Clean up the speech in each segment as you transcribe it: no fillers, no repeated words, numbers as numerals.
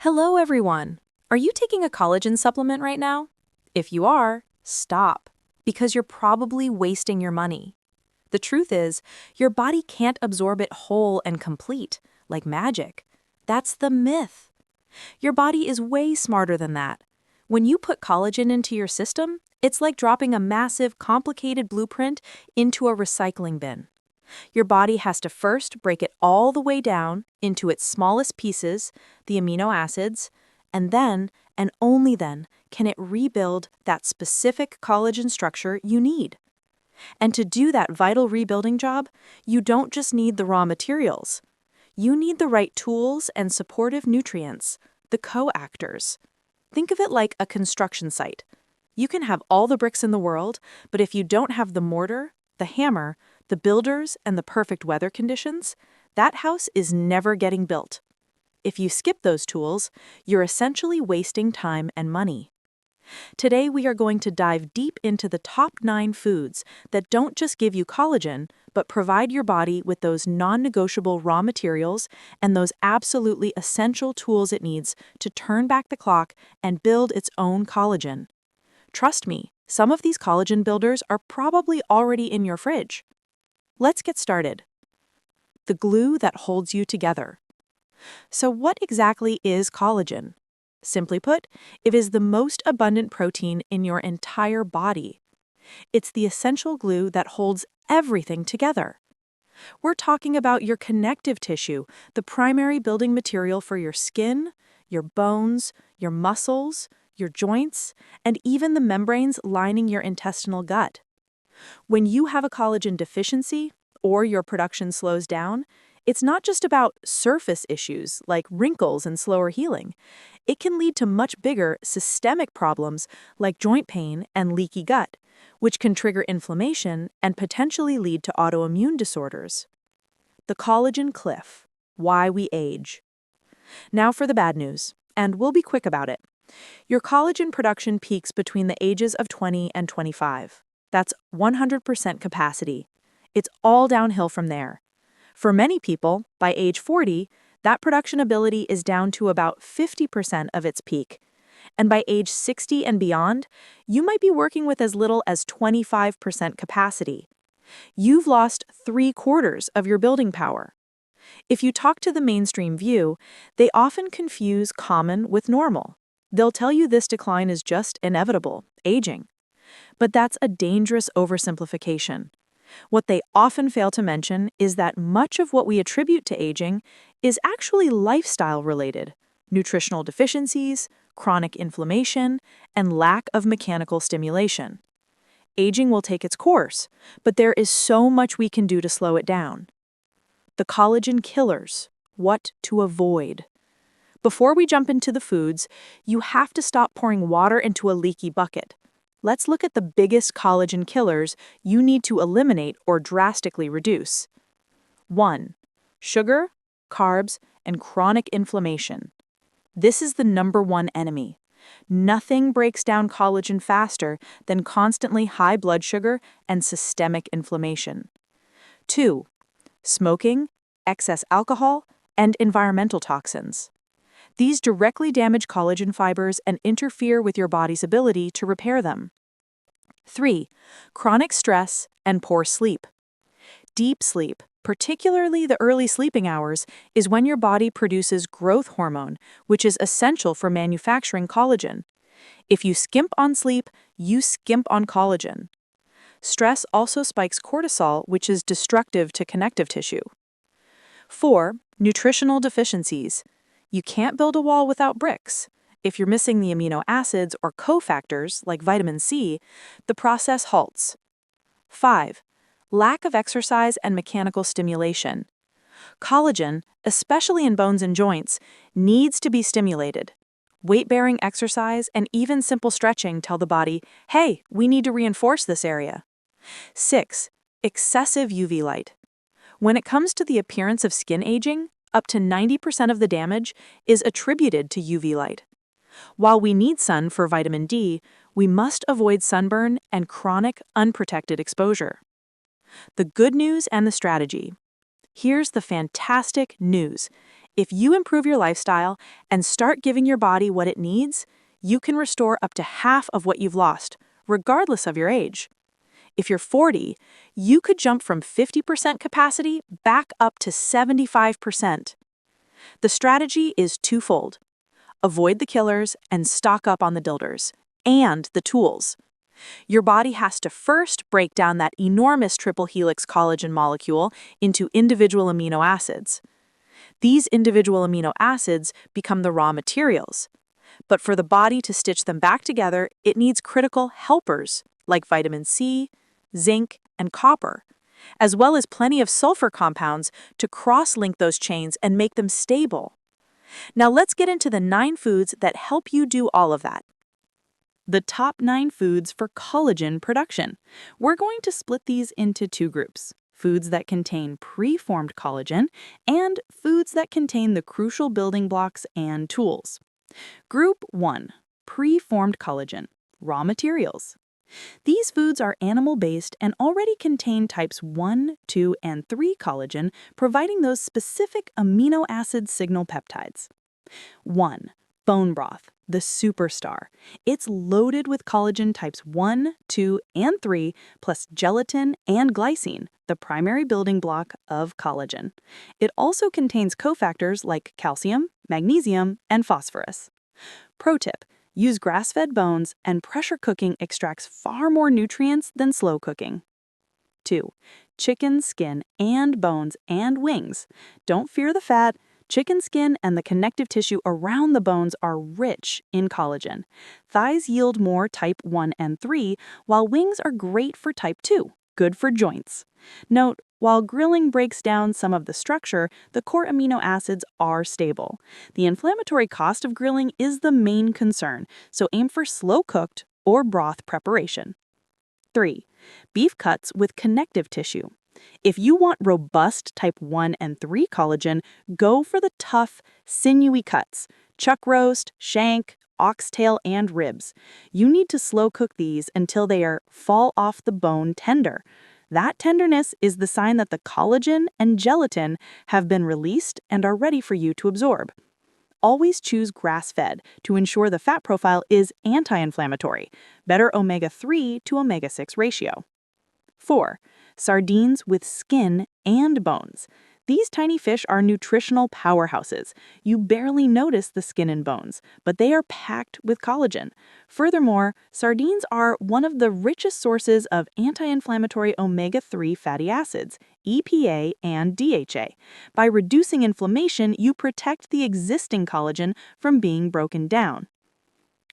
Hello, everyone. Are you taking a collagen supplement right now? If you are, stop, because you're probably wasting your money. The truth is, your body can't absorb it whole and complete, like magic. That's the myth. Your body is way smarter than that. When you put collagen into your system, it's like dropping a massive, complicated blueprint into a recycling bin. Your body has to first break it all the way down into its smallest pieces, the amino acids, and then, and only then, can it rebuild that specific collagen structure you need. And to do that vital rebuilding job, you don't just need the raw materials. You need the right tools and supportive nutrients, the coactors. Think of it like a construction site. You can have all the bricks in the world, but if you don't have the mortar, the hammer, the builders, and the perfect weather conditions, that house is never getting built. If you skip those tools, you're essentially wasting time and money. Today, we are going to dive deep into the top 9 foods that don't just give you collagen, but provide your body with those non-negotiable raw materials and those absolutely essential tools it needs to turn back the clock and build its own collagen. Trust me, some of these collagen builders are probably already in your fridge. Let's get started. The glue that holds you together. So what exactly is collagen? Simply put, it is the most abundant protein in your entire body. It's the essential glue that holds everything together. We're talking about your connective tissue, the primary building material for your skin, your bones, your muscles, your joints, and even the membranes lining your intestinal gut. When you have a collagen deficiency or your production slows down, it's not just about surface issues like wrinkles and slower healing. It can lead to much bigger systemic problems like joint pain and leaky gut, which can trigger inflammation and potentially lead to autoimmune disorders. The collagen cliff, why we age. Now for the bad news, and we'll be quick about it. Your collagen production peaks between the ages of 20 and 25. That's 100% capacity. It's all downhill from there. For many people, by age 40, that production ability is down to about 50% of its peak. And by age 60 and beyond, you might be working with as little as 25% capacity. You've lost 3/4 of your building power. If you talk to the mainstream view, they often confuse common with normal. They'll tell you this decline is just inevitable, aging. But that's a dangerous oversimplification. What they often fail to mention is that much of what we attribute to aging is actually lifestyle-related: nutritional deficiencies, chronic inflammation, and lack of mechanical stimulation. Aging will take its course, but there is so much we can do to slow it down. The collagen killers, what to avoid. Before we jump into the foods, you have to stop pouring water into a leaky bucket. Let's look at the biggest collagen killers you need to eliminate or drastically reduce. 1. Sugar, carbs, and chronic inflammation. This is the #1 enemy. Nothing breaks down collagen faster than constantly high blood sugar and systemic inflammation. 2. Smoking, excess alcohol, and environmental toxins. These directly damage collagen fibers and interfere with your body's ability to repair them. 3. Chronic stress and poor sleep. Deep sleep, particularly the early sleeping hours, is when your body produces growth hormone, which is essential for manufacturing collagen. If you skimp on sleep, you skimp on collagen. Stress also spikes cortisol, which is destructive to connective tissue. 4. Nutritional deficiencies. You can't build a wall without bricks. If you're missing the amino acids or cofactors, like vitamin C, the process halts. 5. Lack of exercise and mechanical stimulation. Collagen, especially in bones and joints, needs to be stimulated. Weight-bearing exercise and even simple stretching tell the body, hey, we need to reinforce this area. 6. Excessive UV light. When it comes to the appearance of skin aging, up to 90% of the damage is attributed to UV light. While we need sun for vitamin D, we must avoid sunburn and chronic, unprotected exposure. The good news and the strategy. Here's the fantastic news. If you improve your lifestyle and start giving your body what it needs, you can restore up to half of what you've lost, regardless of your age. If you're 40, you could jump from 50% capacity back up to 75%. The strategy is twofold. Avoid the killers and stock up on the builders and the tools. Your body has to first break down that enormous triple helix collagen molecule into individual amino acids. These individual amino acids become the raw materials. But for the body to stitch them back together, it needs critical helpers like vitamin C, zinc, and copper, as well as plenty of sulfur compounds to cross-link those chains and make them stable. Now let's get into the 9 foods that help you do all of that. The top 9 foods for collagen production. We're going to split these into 2 groups: foods that contain pre-formed collagen and foods that contain the crucial building blocks and tools. Group 1. Pre-formed collagen. Raw materials. These foods are animal-based and already contain types 1, 2, and 3 collagen, providing those specific amino acid signal peptides. 1. Bone broth, the superstar. It's loaded with collagen types 1, 2, and 3, plus gelatin and glycine, the primary building block of collagen. It also contains cofactors like calcium, magnesium, and phosphorus. Pro tip: use grass-fed bones, and pressure cooking extracts far more nutrients than slow cooking. 2. Chicken skin and bones and wings. Don't fear the fat. Chicken skin and the connective tissue around the bones are rich in collagen. Thighs yield more type 1 and 3, while wings are great for type 2, good for joints. Note, while grilling breaks down some of the structure, the core amino acids are stable. The inflammatory cost of grilling is the main concern, so aim for slow-cooked or broth preparation. 3. Beef cuts with connective tissue. If you want robust type 1 and 3 collagen, go for the tough, sinewy cuts: chuck roast, shank, oxtail, and ribs. You need to slow cook these until they are fall off the bone tender. That tenderness is the sign that the collagen and gelatin have been released and are ready for you to absorb. Always choose grass-fed to ensure the fat profile is anti-inflammatory. Better omega-3 to omega-6 ratio. 4. Sardines with skin and bones. These tiny fish are nutritional powerhouses. You barely notice the skin and bones, but they are packed with collagen. Furthermore, sardines are one of the richest sources of anti-inflammatory omega-3 fatty acids, EPA and DHA. By reducing inflammation, you protect the existing collagen from being broken down.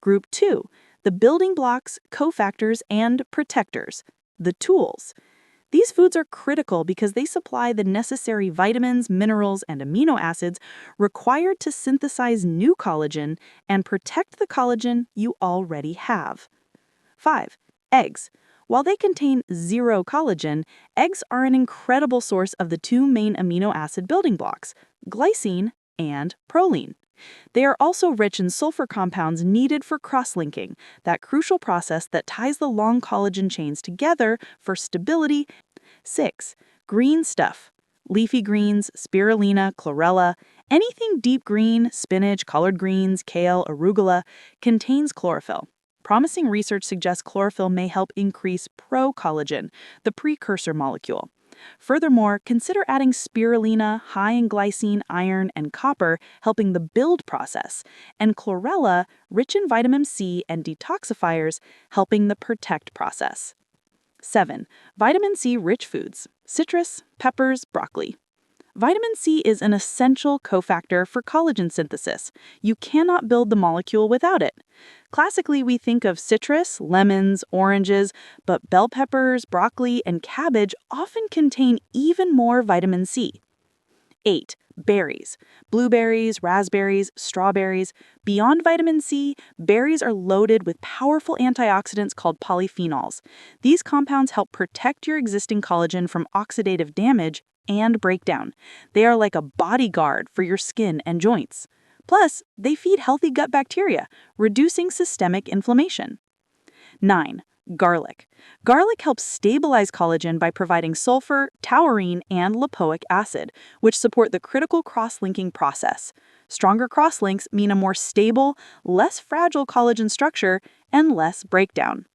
Group 2. The building blocks, cofactors, and protectors. The tools. These foods are critical because they supply the necessary vitamins, minerals, and amino acids required to synthesize new collagen and protect the collagen you already have. 5. Eggs. While they contain 0 collagen, eggs are an incredible source of the 2 main amino acid building blocks, glycine and proline. They are also rich in sulfur compounds needed for cross-linking, that crucial process that ties the long collagen chains together for stability. 6. Green stuff. Leafy greens, spirulina, chlorella, anything deep green, spinach, collard greens, kale, arugula, contains chlorophyll. Promising research suggests chlorophyll may help increase procollagen, the precursor molecule. Furthermore, consider adding spirulina, high in glycine, iron, and copper, helping the build process, and chlorella, rich in vitamin C and detoxifiers, helping the protect process. 7. Vitamin C-rich foods: citrus, peppers, broccoli. Vitamin C is an essential cofactor for collagen synthesis. You cannot build the molecule without it. Classically, we think of citrus, lemons, oranges, but bell peppers, broccoli, and cabbage often contain even more vitamin C. 8. Berries. Blueberries, raspberries, strawberries. Beyond vitamin C, berries are loaded with powerful antioxidants called polyphenols. These compounds help protect your existing collagen from oxidative damage and breakdown. They are like a bodyguard for your skin and joints. Plus, they feed healthy gut bacteria, reducing systemic inflammation. 9. Garlic. Garlic helps stabilize collagen by providing sulfur, taurine, and lipoic acid, which support the critical cross-linking process. Stronger cross-links mean a more stable, less fragile collagen structure and less breakdown.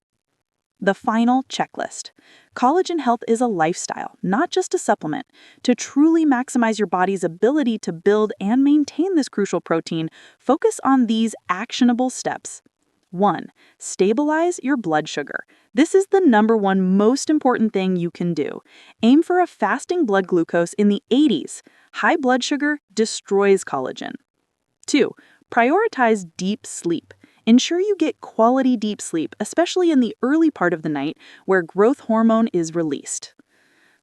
The final checklist. Collagen health is a lifestyle, not just a supplement. To truly maximize your body's ability to build and maintain this crucial protein, focus on these actionable steps. 1. Stabilize your blood sugar. This is the #1 most important thing you can do. Aim for a fasting blood glucose in the 80s. High blood sugar destroys collagen. 2. Prioritize deep sleep. Ensure you get quality deep sleep, especially in the early part of the night where growth hormone is released.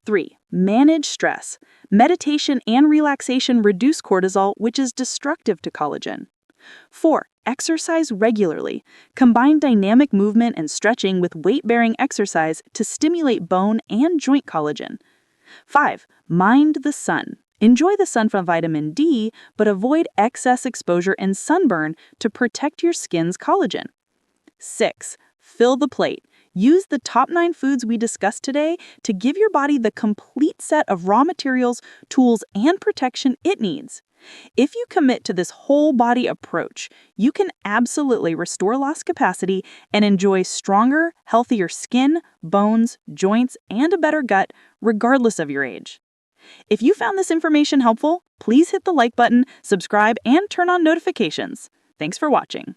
3. Manage stress. Meditation and relaxation reduce cortisol, which is destructive to collagen. 4. Exercise regularly. Combine dynamic movement and stretching with weight-bearing exercise to stimulate bone and joint collagen. 5. Mind the sun. Enjoy the sun from vitamin D, but avoid excess exposure and sunburn to protect your skin's collagen. 6. Fill the plate. Use the top 9 foods we discussed today to give your body the complete set of raw materials, tools, and protection it needs. If you commit to this whole body approach, you can absolutely restore lost capacity and enjoy stronger, healthier skin, bones, joints, and a better gut, regardless of your age. If you found this information helpful, please hit the like button, subscribe, and turn on notifications. Thanks for watching.